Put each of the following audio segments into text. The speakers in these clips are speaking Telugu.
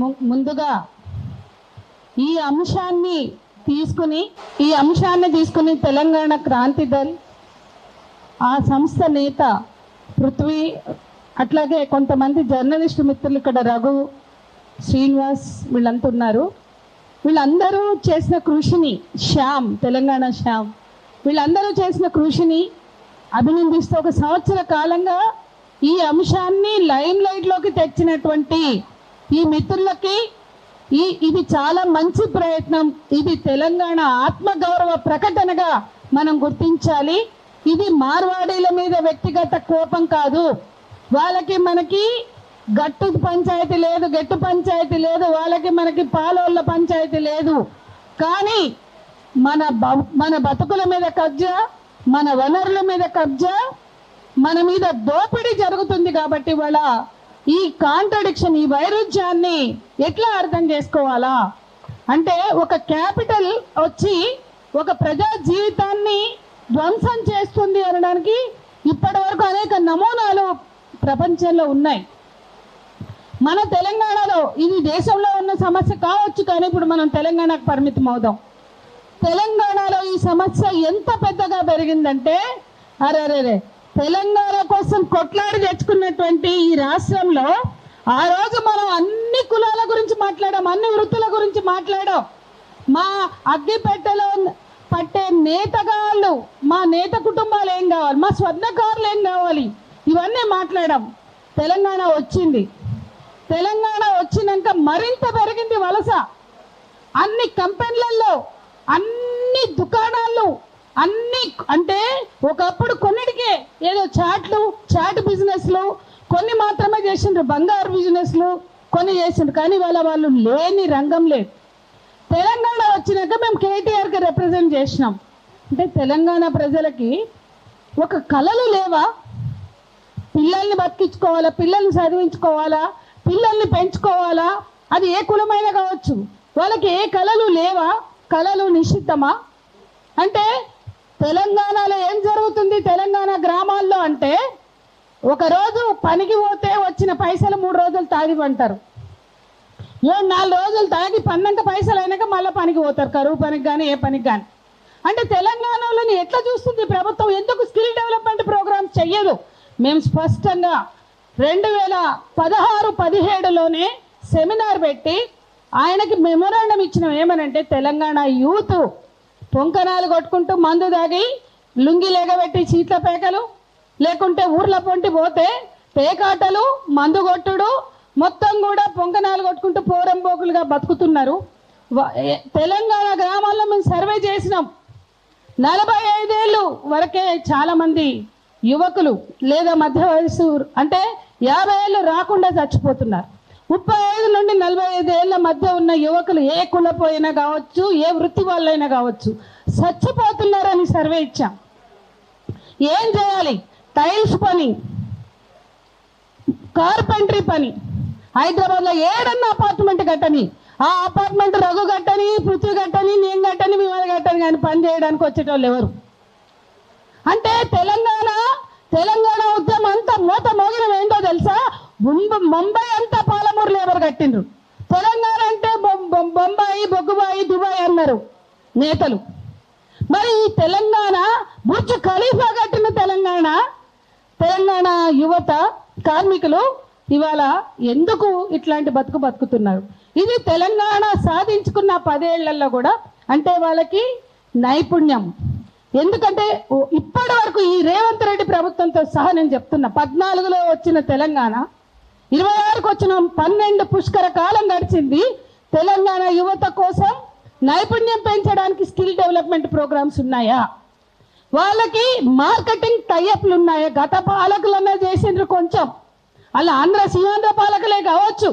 ముందుగా ఈ అంశాన్ని తీసుకుని తెలంగాణ క్రాంతి దళ్ ఆ సంస్థ నేత పృథ్వీ, అట్లాగే కొంతమంది జర్నలిస్టు మిత్రులు ఇక్కడ రఘు, శ్రీనివాస్ వీళ్ళంతా ఉన్నారు. వీళ్ళందరూ చేసిన కృషిని తెలంగాణ శ్యామ్ వీళ్ళందరూ చేసిన కృషిని అభినందిస్తూ ఒక సంవత్సర కాలంగా ఈ అంశాన్ని లైమ్ లైట్లోకి తెచ్చినటువంటి ఈ మిత్రులకి ఇది చాలా మంచి ప్రయత్నం. ఇది తెలంగాణ ఆత్మగౌరవ ప్రకటనగా మనం గుర్తించాలి. ఇది మార్వాడీల మీద వ్యక్తిగత కోపం కాదు. వాళ్ళకి మనకి గట్టు పంచాయతీ లేదు, గట్టు పంచాయతీ లేదు, వాళ్ళకి మనకి పాలోళ్ళ పంచాయతీ లేదు. కానీ మన బతుకుల మీద కబ్జా, మన వనరుల మీద కబ్జా, మన మీద దోపిడీ జరుగుతుంది. కాబట్టి వాళ్ళ ఈ కాంట్రడిక్షన్, ఈ వైరుధ్యాన్ని ఎట్లా అర్థం చేసుకోవాలా అంటే, ఒక క్యాపిటల్ వచ్చి ఒక ప్రజా జీవితాన్ని ధ్వంసం చేస్తుంది అనడానికి ఇప్పటి వరకు అనేక నమూనాలు ప్రపంచంలో ఉన్నాయి. మన తెలంగాణలో ఇది దేశంలో ఉన్న సమస్య కావచ్చు, కానీ ఇప్పుడు మనం తెలంగాణకు పరిమితం అవుదాం. తెలంగాణలో ఈ సమస్య ఎంత పెద్దగా పెరిగిందంటే, అరే తెలంగాణ కోసం కొట్లాడి తెచ్చుకున్నటువంటి ఈ రాష్ట్రంలో ఆ రోజు మనం అన్ని కులాల గురించి మాట్లాడాం, అన్ని వృత్తుల గురించి మాట్లాడాం. మా అగ్గిపెట్టెలో పట్టే నేతగాళ్ళు, మా నేత కుటుంబాలు ఏం కావాలి, మా స్వర్ణకారులు ఏం కావాలి, ఇవన్నీ మాట్లాడాం. తెలంగాణ వచ్చింది. తెలంగాణ వచ్చినాక మరింత పెరిగింది వలస. అన్ని కంపెనీలలో, అన్ని దుకాణాల్లో, అన్ని అంటే ఒకప్పుడు కొన్నిటికే ఏదో చాట్ బిజినెస్లు కొన్ని మాత్రమే చేసిండ్రు, బంగారు బిజినెస్లు కొన్ని చేసిండ్రు. కానీ వాళ్ళు లేని రంగం లేదు. తెలంగాణ వచ్చినాక మేము కేటీఆర్కి రిప్రజెంట్ చేసినాం. అంటే తెలంగాణ ప్రజలకి ఒక కళలు లేవా? పిల్లల్ని బతికించుకోవాలా, పిల్లల్ని చదివించుకోవాలా, పిల్లల్ని పెంచుకోవాలా, అది ఏ కులమైనా కావచ్చు. వాళ్ళకి ఏ కళలు లేవా? కళలు నిషిద్ధమా? అంటే తెలంగాణలో ఏం జరుగుతుంది తెలంగాణ గ్రామాల్లో అంటే, ఒకరోజు పనికి పోతే వచ్చిన పైసలు 3 రోజులు తాగి పంటారు, 3-4 రోజులు తాగి పన్నంక పైసలు అయినాక మళ్ళీ పనికి పోతారు, కరువు పనికి కానీ ఏ పనికి కానీ. అంటే తెలంగాణలోని ఎట్లా చూస్తుంది ప్రభుత్వం? ఎందుకు స్కిల్ డెవలప్మెంట్ ప్రోగ్రామ్స్ చెయ్యదు? మేము స్పష్టంగా 2016-17లోనే సెమినార్ పెట్టి ఆయనకి మెమోరాండం ఇచ్చినాం. ఏమనంటే, తెలంగాణ యూత్ పొంకనాలు కొట్టుకుంటూ మందు దాగి లుంగి లేగబెట్టి చీట్ల పేకలు, లేకుంటే ఊర్ల పొంటి పోతే పేకాటలు, మందు కొట్టుడు, మొత్తం కూడా పొంకనాలు కొట్టుకుంటూ పోరంబోకులుగా బతుకుతున్నారు. తెలంగాణ గ్రామాల్లో మేము సర్వే చేసినాం. 45 ఏళ్ళు వరకే చాలామంది యువకులు లేదా మధ్య వయసు అంటే 50 ఏళ్ళు రాకుండా చచ్చిపోతున్నారు. 35 నుండి 45 ఏళ్ళ మధ్య ఉన్న యువకులు ఏ కులపోయినా కావచ్చు, ఏ వృత్తి వాళ్ళైనా కావచ్చు, చచ్చిపోతున్నారని సర్వే ఇచ్చాం. ఏం చేయాలి? టైల్స్ పని, కార్పెంటరీ పని, హైదరాబాద్లో ఏడన్నా అపార్ట్మెంట్ కట్టని, ఆ అపార్ట్మెంట్ రఘు కట్టని, పృథ్వీ కట్టని, నేను కట్టని, మిమ్మల్ని కట్టని, కానీ పని చేయడానికి వచ్చేటోళ్ళు ఎవరు? అంటే తెలంగాణ ఉద్యమం అంతా మూత మోగినం ఏంటో తెలుసా? ముంబై అంతా పాలమూరు లేబర్ కట్టిండ్రు. తెలంగాణ అంటే బొంబాయి, బొగ్గుబాయి, దుబాయ్ అన్నారు నేతలు. మరి ఈ తెలంగాణ బుర్జ్ ఖలీఫా కట్టిన తెలంగాణ యువత కార్మికులు ఇవాళ ఎందుకు ఇట్లాంటి బతుకుతున్నారు? ఇది తెలంగాణ సాధించుకున్న 10 ఏళ్లలో కూడా అంటే వాళ్ళకి నైపుణ్యం. ఎందుకంటే ఇప్పటి వరకు ఈ రేవంత్ రెడ్డి ప్రభుత్వంతో సహా నేను చెప్తున్నా, 14లో వచ్చిన తెలంగాణ 26కు వచ్చిన 12 పుష్కర కాలం గడిచింది. తెలంగాణ యువత కోసం నైపుణ్యం పెంచడానికి స్కిల్ డెవలప్మెంట్ ప్రోగ్రామ్స్ ఉన్నాయా? వాళ్ళకి మార్కెటింగ్ టైఅప్లు ఉన్నాయా? గత పాలకులన్నా చేసిండ్రు కొంచెం, అలా సీమాంధ్ర పాలకులే కావచ్చు,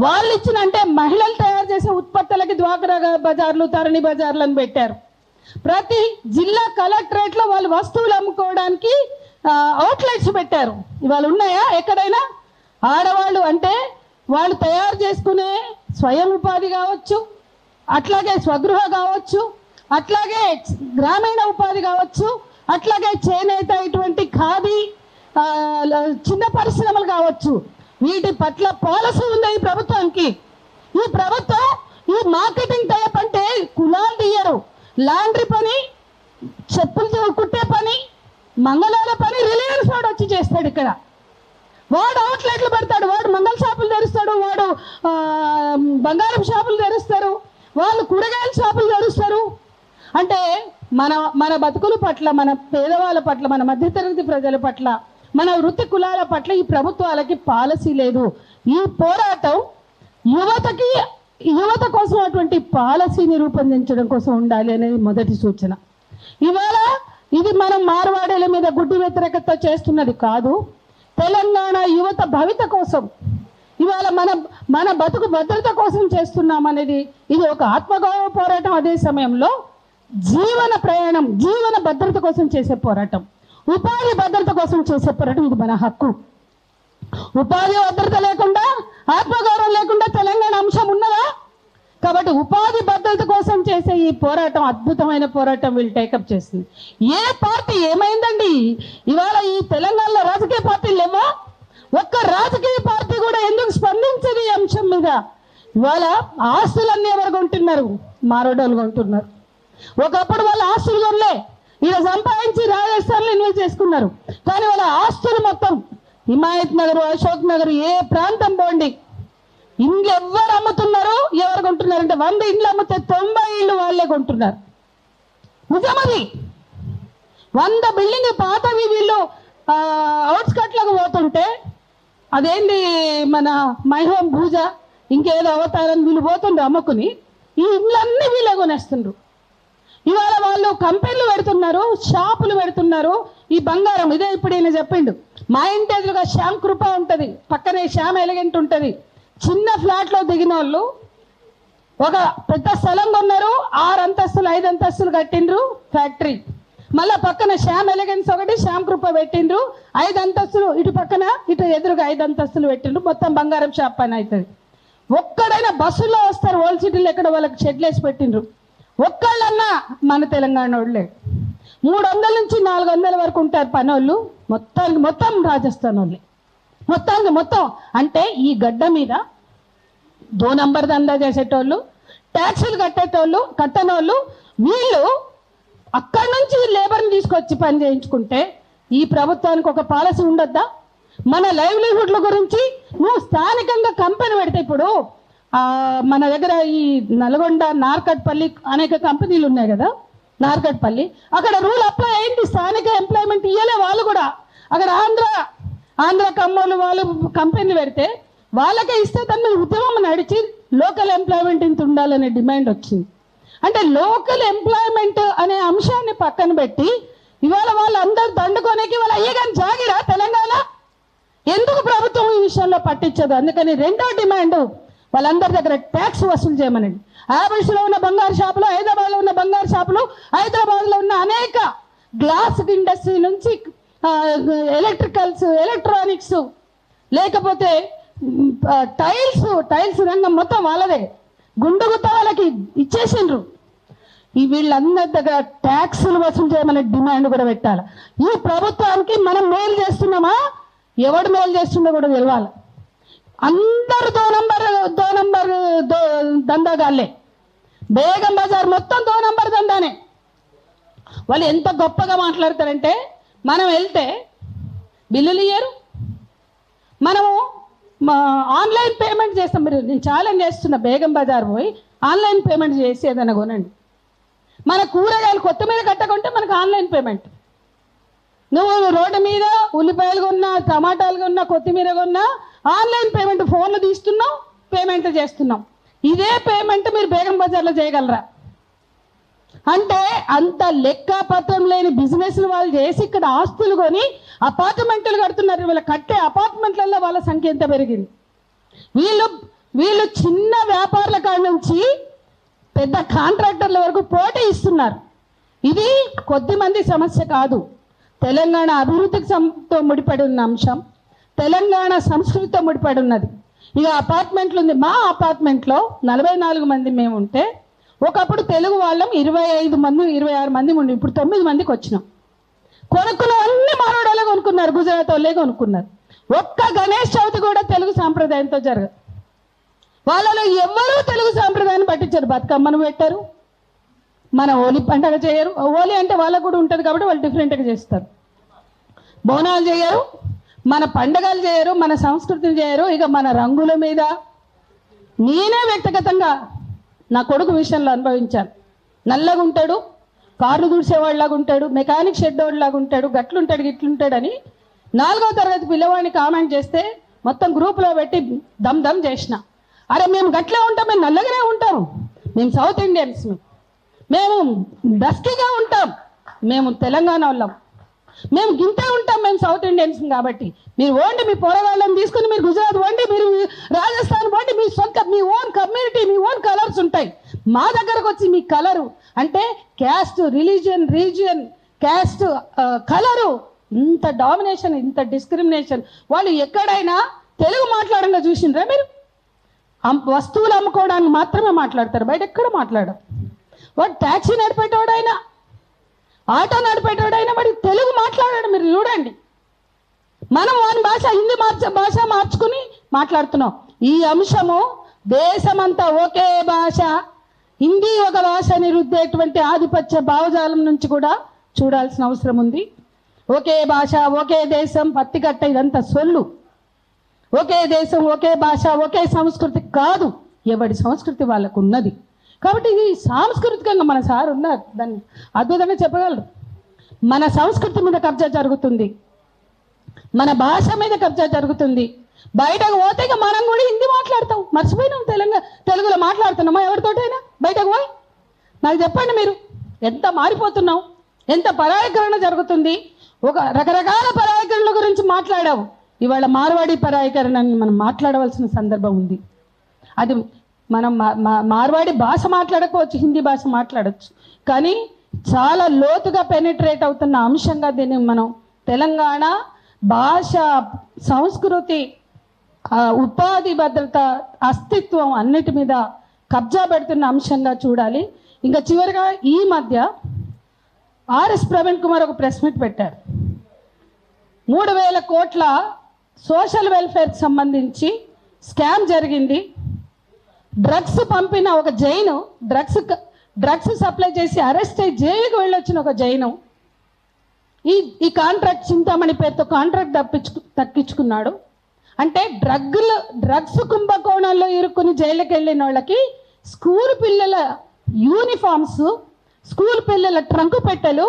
వాళ్ళు ఇచ్చిన అంటే మహిళలు తయారు చేసే ఉత్పత్తులకి డ్వాక్రా బజార్లు, తరణి బజార్లను పెట్టారు. ప్రతి జిల్లా కలెక్టరేట్లో వాళ్ళు వస్తువులు అమ్ముకోవడానికి అవుట్లెట్స్ పెట్టారు. ఇవాళ ఉన్నాయా ఎక్కడైనా? ఆడవాళ్ళు అంటే వాళ్ళు తయారు చేసుకునే స్వయం ఉపాధి కావచ్చు, అట్లాగే స్వగృహ కావచ్చు, అట్లాగే గ్రామీణ ఉపాధి కావచ్చు, అట్లాగే చేనేత, ఇటువంటి ఖాదీ చిన్న పరిశ్రమలు కావచ్చు, వీటి పట్ల పాలసీ ఉంది ఈ ప్రభుత్వానికి. ఈ ప్రభుత్వం ఈ మార్కెటింగ్ టైప్ అంటే కులాలు తీయరు, లాండ్రీ పని, చెప్పులు కుట్టే పని, మంగళాల పని రిలయన్స్ వాడు వచ్చి చేస్తాడు. ఇక్కడ వాడు అవుట్లెట్లు పెడతాడు, వాడు మంగళ షాపులు తెరుస్తాడు, వాడు బంగారం షాపులు తెరుస్తారు, వాళ్ళు కూరగాయల షాపులు తెరుస్తారు. అంటే మన మన బతుకుల పట్ల, మన పేదవాళ్ళ పట్ల, మన మధ్యతరగతి ప్రజల పట్ల, మన వృత్తి కులాల పట్ల ఈ ప్రభుత్వాలకి పాలసీ లేదు. ఈ పోరాటం యువత కోసం అటువంటి పాలసీని రూపొందించడం కోసం ఉండాలి అనేది మొదటి సూచన. ఇవాళ ఇది మనం మార్వాడీల మీద గుడ్డి వ్యతిరేకత చేస్తున్నది కాదు, తెలంగాణ యువత భవిత కోసం, ఇవాళ మన బతుకు భద్రత కోసం చేస్తున్నామనేది ఇది ఒక ఆత్మగౌరవ పోరాటం. అదే సమయంలో జీవన ప్రయాణం, జీవన భద్రత కోసం చేసే పోరాటం, ఉపాధి భద్రత కోసం చేసే పోరాటం. ఇది మన హక్కు. ఉపాధి భద్రత లేకుండా, ఆత్మగౌరవం లేకుండా తెలంగాణ అంశం ఉన్నదా? కాబట్టి ఉపాధి భద్రత కోసం చేసే ఈ పోరాటం అద్భుతమైన పోరాటం వీళ్ళు టేకప్ చేసింది. ఏ పార్టీ ఏమైందండి? ఇవాళ ఈ తెలంగాణలో రాజకీయ పార్టీలు లేవా? ఒక్క రాజకీయ పార్టీ కూడా ఎందుకు స్పందించదు ఈ అంశం మీద? ఇవాళ ఆస్తులన్నీ ఎవరు కొంటున్నారు? మారోడోళ్ళు కొంటున్నారు. ఒకప్పుడు వాళ్ళ ఆస్తులు కొనలే, ఇలా సంపాదించి రాజస్థాన్లో ఇన్వెస్ట్ చేసుకున్నారు. కానీ వాళ్ళ ఆస్తులు మొత్తం హిమాయత్ నగర్, అశోక్ నగర్, ఏ ప్రాంతం పోండి, ఇండ్లు ఎవరు అమ్ముతున్నారు, ఎవరు కొంటున్నారు అంటే 100 ఇండ్లు అమ్మితే 90 ఇళ్ళు వాళ్ళే కొంటున్నారు. నిజమది. 100 బిల్డింగ్ పాతవి వీళ్ళు అవుట్స్కట్లకు పోతుంటే, అదేంటి మన మైహోమ్ భూజ ఇంకేదో అవతారం వీళ్ళు పోతుండ్రు అమ్ముకుని, ఈ ఇండ్లన్నీ వీళ్ళే కొనేస్తుండ్రు. ఇవాళ వాళ్ళు కంపెనీలు పెడుతున్నారు, షాపులు పెడుతున్నారు. ఈ బంగారం ఇదే ఇప్పుడు ఈయన చెప్పిండు, మా ఇంటి ఎదురుగా శ్యామ్ కృప ఉంటుంది, పక్కనే శ్యామ్ ఎలిగెంట్ ఉంటుంది. చిన్న ఫ్లాట్లో దిగిన వాళ్ళు ఒక పెద్ద స్థలం కొన్నారు, 6 అంతస్తులు 5 అంతస్తులు కట్టిండ్రు ఫ్యాక్టరీ. మళ్ళీ పక్కన శ్యామ్ ఎలిగెన్స్ ఒకటి, శ్యామ్ కృప పెట్టిండ్రు 5 అంతస్తులు, ఇటు పక్కన ఇటు ఎదురుగా 5 అంతస్తులు పెట్టిండ్రు. మొత్తం బంగారం షాప్ పని అవుతుంది. ఒక్కడైనా బస్సులో వస్తారు, ఓల్డ్ సిటీలో ఎక్కడ వాళ్ళకి షెడ్లు వేసి పెట్టిండ్రు. ఒక్కళ్ళన్నా మన తెలంగాణ వాళ్ళే. 300 నుంచి 400 వరకు ఉంటారు పనోళ్ళు. మొత్తం రాజస్థాన్ వాళ్ళే. మొత్తం అంటే ఈ గడ్డ మీద 2 నంబర్ దందా చేసేటోళ్ళు, ట్యాక్సులు కట్టనోళ్ళు వీళ్ళు అక్కడి నుంచి లేబర్ని తీసుకొచ్చి పని చేయించుకుంటే ఈ ప్రభుత్వానికి ఒక పాలసీ ఉండొద్దా? మన లైవ్లీహుడ్ల గురించి నువ్వు స్థానికంగా కంపెనీ పెడితే, ఇప్పుడు మన దగ్గర ఈ నల్గొండ నార్కట్పల్లి అనేక కంపెనీలు ఉన్నాయి కదా, నార్కట్పల్లి అక్కడ రూల్ అప్లై అయింది, స్థానిక ఎంప్లాయ్మెంట్ ఇయ్యలే వాళ్ళు కూడా. అక్కడ ఆంధ్ర కమ్మోళ్ళు వాళ్ళు కంపెనీ పెడితే వాళ్ళకే ఇస్తే దాని మీద ఉద్యమం నడిచి లోకల్ ఎంప్లాయ్మెంట్ ఇంత ఉండాలనే డిమాండ్ వచ్చింది. అంటే లోకల్ ఎంప్లాయ్మెంట్ అనే అంశాన్ని పక్కన పెట్టి ఇవాళ వాళ్ళందరూ దండుకోనేకి వాళ్ళు అయ్యే కానీ జాగిరా తెలంగాణ ఎందుకు ప్రభుత్వం ఈ విషయంలో పట్టించదు? అందుకని రెండో డిమాండ్ వాళ్ళందరి దగ్గర ట్యాక్స్ వసూలు చేయమనండి. ఆబిడ్స్లో ఉన్న బంగారు షాపులు, హైదరాబాద్లో ఉన్న బంగారు షాపులు, హైదరాబాద్లో ఉన్న అనేక గ్లాస్ ఇండస్ట్రీ నుంచి ఎలక్ట్రానిక్స్, లేకపోతే టైల్స్ రంగం మొత్తం వాళ్ళదే. గుండుగుత్త వాళ్ళకి ఇచ్చేసిండ్రు. ఈ వీళ్ళందరి దగ్గర ట్యాక్సులు వసూలు చేయమనే డిమాండ్ కూడా పెట్టాలి. ఈ ప్రభుత్వానికి మనం మేలు చేస్తున్నామా, ఎవడు మేలు చేస్తుందో కూడా తెలవాలి. అందరూ దో నంబర్ దందాగాళ్ళే. బేగం బజార్ మొత్తం 2 నంబర్ దందానే. వాళ్ళు ఎంత గొప్పగా మాట్లాడతారంటే, మనం వెళ్తే బిల్లులు ఇయ్యరు, మనము ఆన్లైన్ పేమెంట్ చేస్తాం. మీరు నేను ఛాలెంజ్ చేస్తున్నా, బేగం బజార్ పోయి ఆన్లైన్ పేమెంట్ చేసి ఏదైనా కొనండి. మన కూరగాయలు కొత్తిమీర కట్టకుంటే మనకు ఆన్లైన్ పేమెంట్. నువ్వు రోడ్డు మీద ఉల్లిపాయలు కొన్నా, టమాటాలు కొన్నా, కొత్తిమీర కొన్నా ఆన్లైన్ పేమెంట్, ఫోన్లు తీస్తున్నాం, పేమెంట్ చేస్తున్నాం. ఇదే పేమెంట్ మీరు బేగం బజార్లో చేయగలరా? అంటే అంత లెక్కపత్రం లేని బిజినెస్లు వాళ్ళు చేసి ఇక్కడ ఆస్తులు కొని అపార్ట్మెంట్లు కడుతున్నారు. వీళ్ళ కట్టే అపార్ట్మెంట్లలో వాళ్ళ సంఖ్య ఎంత పెరిగింది. వీళ్ళు చిన్న వ్యాపారుల కాడ నుంచి పెద్ద కాంట్రాక్టర్ల వరకు పోటీ ఇస్తున్నారు. ఇది కొద్దిమంది సమస్య కాదు, తెలంగాణ అభివృద్ధితో ముడిపడి ఉన్న అంశం, తెలంగాణ సంస్కృతితో ముడిపడి ఉన్నది. ఇక అపార్ట్మెంట్లు ఉంది. మా అపార్ట్మెంట్లో 44 మంది మేము ఉంటే, ఒకప్పుడు తెలుగు వాళ్ళం 25 మంది 26 మంది ఉండి, ఇప్పుడు 9 మందికి వచ్చినాం. కొనుక్కున్న అన్ని మానవుడలే కొనుక్కున్నారు, గుజరాత్ వాళ్ళే కొనుక్కున్నారు. ఒక్క గణేష్ చవితి కూడా తెలుగు సాంప్రదాయంతో జరగదు. వాళ్ళలో ఎవరూ తెలుగు సాంప్రదాయాన్ని పట్టించారు. బతుకమ్మను పెట్టారు, మన హోలీ పండగ చేయరు. హోలీ అంటే వాళ్ళకు కూడా ఉంటుంది కాబట్టి వాళ్ళు డిఫరెంట్గా చేస్తారు. బోనాలు చేయరు, మన పండగలు చేయరు, మన సంస్కృతిని చేయరు. ఇక మన రంగుల మీద నేనే వ్యక్తిగతంగా నా కొడుకు విషయంలో అనుభవించాను. నల్లగా ఉంటాడు, కార్లు దూడ్చేవాడిలాగా ఉంటాడు, మెకానిక్ షెడ్ వాడిలాగా ఉంటాడు, గట్లుంటాడు గిట్లుంటాడు అని 4వ తరగతి పిల్లవాడిని కామెంట్ చేస్తే మొత్తం గ్రూప్లో పెట్టి దమ్ దమ్ చేసిన. అరే మేము గట్లే ఉంటాం, మేము నల్లగానే ఉంటాం, మేము సౌత్ ఇండియన్స్, మేము డస్కీగా ఉంటాం, మేము తెలంగాణ వాళ్ళం, మేము గింతే ఉంటాం, మేము సౌత్ ఇండియన్స్. కాబట్టి మీరు ఓండి, మీ పోరగాళ్ళని తీసుకుని మీరు గుజరాత్ పోండి, మీరు రాజస్థాన్ పోండి, మీ సొంత మీ ఓన్ కమ్యూనిటీ, మీ ఓన్ కలర్స్ ఉంటాయి. మా దగ్గరకు వచ్చి మీ కలరు అంటే caste, religion, region, caste, colour, ఇంత డామినేషన్, ఇంత డిస్క్రిమినేషన్. వాళ్ళు ఎక్కడైనా తెలుగు మాట్లాడంగా చూసిండ్రా మీరు? వస్తువులు అమ్ముకోవడానికి మాత్రమే మాట్లాడతారు, బయట ఎక్కడ మాట్లాడరు. వాడు ట్యాక్సీ నడిపేటోడైనా, ఆటో నడిపేటోడైనా వాడి తెలుగు మాట్లాడాడు. మీరు చూడండి, మనం వాని భాష హిందీ భాష మార్చుకుని మాట్లాడుతున్నాం. ఈ అంశము దేశమంతా ఒకే భాష, హిందీ ఒక భాషని రుద్దేటువంటి ఆధిపత్య భావజాలం నుంచి కూడా చూడాల్సిన అవసరం ఉంది. ఒకే భాష, ఒకే దేశం, పత్తికట్ట, ఇదంతా సొల్లు. ఒకే దేశం, ఒకే భాష, ఒకే సంస్కృతి కాదు. ఎవడి సంస్కృతి వాళ్ళకు ఉన్నది. కాబట్టి ఇది సాంస్కృతికంగా మన సార్ ఉన్నారు, దాన్ని అద్భుతంగా చెప్పగలరు. మన సంస్కృతి మీద కబ్జా జరుగుతుంది, మన భాష మీద కబ్జా జరుగుతుంది. బయటకు పోతే ఇక మనం కూడా హిందీ మాట్లాడతాం, మర్చిపోయినాం తెలుగులో మాట్లాడుతున్నామా ఎవరితోటైనా? బయటకు పోయి నాకు చెప్పండి, మీరు ఎంత మారిపోతున్నాం, ఎంత పరాయీకరణ జరుగుతుంది. ఒక రకరకాల పరాయీకరణల గురించి మాట్లాడావు, ఇవాళ మార్వాడి పరాయీకరణని మనం మాట్లాడవలసిన సందర్భం ఉంది. అది మనం మార్వాడి భాష మాట్లాడకపోవచ్చు, హిందీ భాష మాట్లాడచ్చు, కానీ చాలా లోతుగా పెనిట్రేట్ అవుతున్న అంశంగా దీన్ని మనం తెలంగాణ భాష, సంస్కృతి, ఉపాధి భద్రత, అస్తిత్వం అన్నిటి మీద కబ్జా పెడుతున్న అంశంగా చూడాలి. ఇంకా చివరిగా ఈ మధ్య ఆర్ఎస్ ప్రవీణ్ కుమార్ ఒక ప్రెస్ మీట్ పెట్టారు. 3,000 కోట్ల సోషల్ వెల్ఫేర్కి సంబంధించి స్కామ్ జరిగింది. డ్రగ్స్ పంపిన ఒక జైను, డ్రగ్స్ సప్లై చేసి అరెస్ట్ అయ్యి జైలుకి వెళ్ళొచ్చిన ఒక జైను ఈ కాంట్రాక్ట్ చింతామణి పేరుతో కాంట్రాక్ట్ తప్పించుకున్నాడు. అంటే డ్రగ్స్ కుంభకోణంలో ఇరుక్కుని జైలుకి వెళ్ళిన వాళ్ళకి స్కూల్ పిల్లల యూనిఫామ్స్, స్కూల్ పిల్లల ట్రంకు పెట్టెలు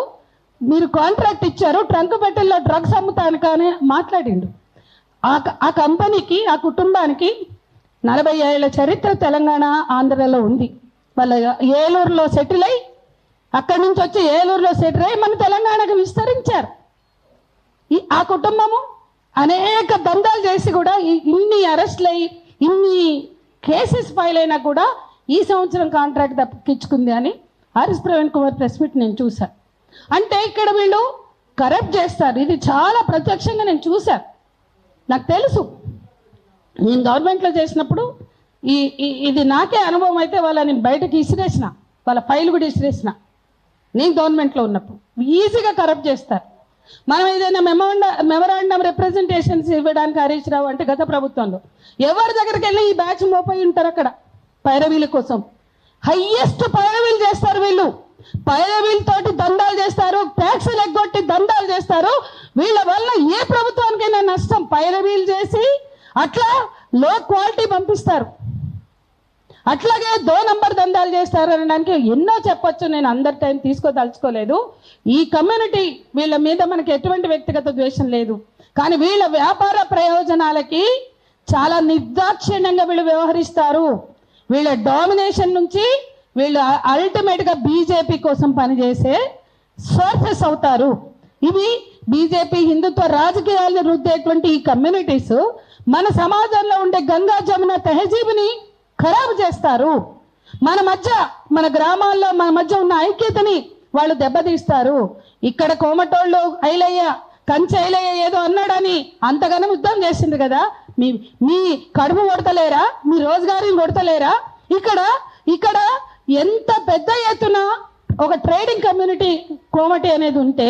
మీరు కాంట్రాక్ట్ ఇచ్చారు, ట్రంకు పెట్టెల్లో డ్రగ్స్ అమ్ముతాను కానీ మాట్లాడిండు. ఆ కంపెనీకి, ఆ కుటుంబానికి 40 ఏళ్ల చరిత్ర తెలంగాణ ఆంధ్రలో ఉంది. వాళ్ళ ఏలూరులో సెటిల్ అయ్యి, అక్కడి నుంచి వచ్చి ఏలూరులో సెటిల్ అయ్యి మన తెలంగాణకు విస్తరించారు. ఆ కుటుంబము అనేక దందాలు చేసి కూడా ఇన్ని అరెస్టులు అయ్యి ఇన్ని కేసెస్ ఫైల్ అయినా కూడా ఈ సంవత్సరం కాంట్రాక్ట్ తప్పించుకుంది అని RS Praveen Kumar press meet నేను చూశాను. అంటే ఇక్కడ వీళ్ళు కరప్ట్ చేస్తారు. ఇది చాలా ప్రత్యక్షంగా నేను చూశాను, నాకు తెలుసు. నేను గవర్నమెంట్లో చేసినప్పుడు ఇది నాకే అనుభవం అయితే వాళ్ళని బయటకు ఇసిరేసిన, వాళ్ళ ఫైల్ కూడా ఇసిరేసిన. నేను గవర్నమెంట్లో ఉన్నప్పుడు ఈజీగా కరప్ట్ చేస్తారు. మనం ఏదైనా మెమరాండం రిప్రజెంటేషన్స్ ఇవ్వడానికి హరీష్ రావు అంటే గత ప్రభుత్వంలో ఎవరి దగ్గరికి వెళ్ళి ఈ బ్యాచ్ మోపోయి ఉంటారు అక్కడ పైరవీల కోసం. హయ్యెస్ట్ పైరవీలు చేస్తారు వీళ్ళు, పైరవీలతోటి దందాలు చేస్తారు, ట్యాక్సులు ఎగ్గొట్టి దందాలు చేస్తారు. వీళ్ళ వల్ల ఏ ప్రభుత్వానికైనా నష్టం. పైరవీలు చేసి అట్లా లో క్వాలిటీ పంపిస్తారు. అట్లాగే 2 నంబర్ దందాలు చేస్తారు అనడానికి ఎన్నో చెప్పొచ్చు, నేను అందరి టైం తీసుకోదలుచుకోలేదు. ఈ కమ్యూనిటీ వీళ్ళ మీద మనకి ఎటువంటి వ్యక్తిగత ద్వేషం లేదు, కానీ వీళ్ళ వ్యాపార ప్రయోజనాలకి చాలా నిర్దాక్షిణ్యంగా వీళ్ళు వ్యవహరిస్తారు. వీళ్ళ డామినేషన్ నుంచి వీళ్ళు అల్టిమేట్గా బీజేపీ కోసం పనిచేసే సోర్సెస్ అవుతారు. ఇవి బీజేపీ హిందుత్వ రాజకీయాలను రుద్దేటువంటి ఈ కమ్యూనిటీస్ మన సమాజంలో ఉండే గంగా జమున తెహజీబుని ఖరాబు చేస్తారు. మన గ్రామాల్లో మన మధ్య ఉన్న ఐక్యతని వాళ్ళు దెబ్బతీస్తారు. ఇక్కడ కోమటోళ్ళు కంచె ఐలయ్య ఏదో అన్నాడని అంతగానో యుద్ధం చేసింది కదా, మీ కడుపు కొడతలేరా, మీ రోజుగారీని కొడతలేరా? ఇక్కడ ఎంత పెద్ద ఎత్తున ఒక ట్రేడింగ్ కమ్యూనిటీ కోమటి అనేది ఉంటే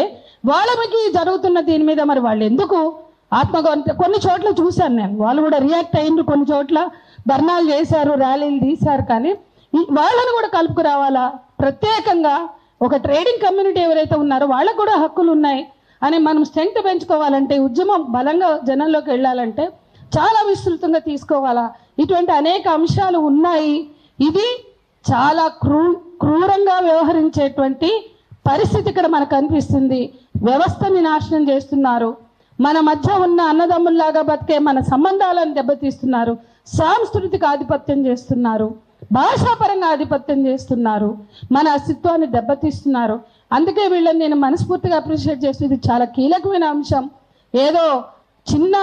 వాళ్ళకి జరుగుతున్న దీని మీద మరి వాళ్ళు ఎందుకు ఆత్మగౌరవం కొన్ని చోట్ల చూశాను నేను, వాళ్ళు కూడా రియాక్ట్ అయ్యిండ్రు, కొన్ని చోట్ల ధర్నాలు చేశారు, ర్యాలీలు తీశారు. కానీ వాళ్ళని కూడా కలుపుకురావాలా, ప్రత్యేకంగా ఒక ట్రేడింగ్ కమ్యూనిటీ ఎవరైతే ఉన్నారో వాళ్ళకు కూడా హక్కులు ఉన్నాయి అని మనం స్ట్రెంగ్త్ పెంచుకోవాలంటే, ఉద్యమం బలంగా జనంలోకి వెళ్ళాలంటే చాలా విస్తృతంగా తీసుకోవాలా. ఇటువంటి అనేక అంశాలు ఉన్నాయి. ఇది చాలా క్రూరంగా వ్యవహరించేటువంటి పరిస్థితి ఇక్కడ మనకు కనిపిస్తుంది. వ్యవస్థని నాశనం చేస్తున్నారు, మన మధ్య ఉన్న అన్నదమ్ముల్లాగా బతికే మన సంబంధాలను దెబ్బతీస్తున్నారు, సాంస్కృతిక ఆధిపత్యం చేస్తున్నారు, భాషాపరంగా ఆధిపత్యం చేస్తున్నారు, మన అస్తిత్వాన్ని దెబ్బతీస్తున్నారు. అందుకే వీళ్ళని నేను మనస్ఫూర్తిగా అప్రిషియేట్ చేస్తుంది. చాలా కీలకమైన అంశం. ఏదో చిన్న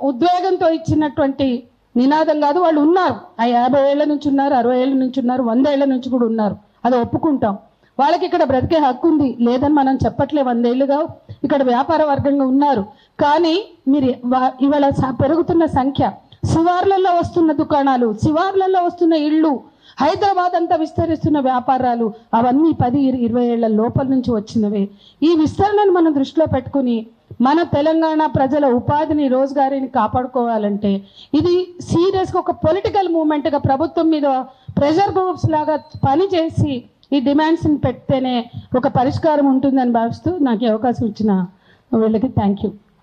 ఉద్వేగంతో ఇచ్చినటువంటి నినాదం కాదు. వాళ్ళు ఉన్నారు, 50 ఏళ్ల నుంచి ఉన్నారు, 60 ఏళ్ళ నుంచి ఉన్నారు, 100 ఏళ్ల నుంచి కూడా ఉన్నారు. అది ఒప్పుకుంటాం. వాళ్ళకి ఇక్కడ బ్రతికే హక్కు ఉంది, లేదని మనం చెప్పట్లే. 100 ఏళ్ళుగా ఇక్కడ వ్యాపార వర్గంగా ఉన్నారు. కానీ మీరు ఇవాళ పెరుగుతున్న సంఖ్య, శివార్లలో వస్తున్న దుకాణాలు, శివార్లలో వస్తున్న ఇళ్ళు, హైదరాబాద్ అంతా విస్తరిస్తున్న వ్యాపారాలు, అవన్నీ 10-20 ఏళ్ల లోపల నుంచి వచ్చినవే. ఈ విస్తరణను మనం దృష్టిలో పెట్టుకుని మన తెలంగాణ ప్రజల ఉపాధిని, రోజ్గారీని కాపాడుకోవాలంటే ఇది సీరియస్గా ఒక పొలిటికల్ మూమెంట్గా ప్రభుత్వం మీద ప్రెషర్ గ్రూప్స్ లాగా పనిచేసి ఈ డిమాండ్స్ని పెడితేనే ఒక పరిష్కారం ఉంటుందని భావిస్తూ నాకు ఈ అవకాశం ఇచ్చిన వీళ్ళకి థ్యాంక్ యూ.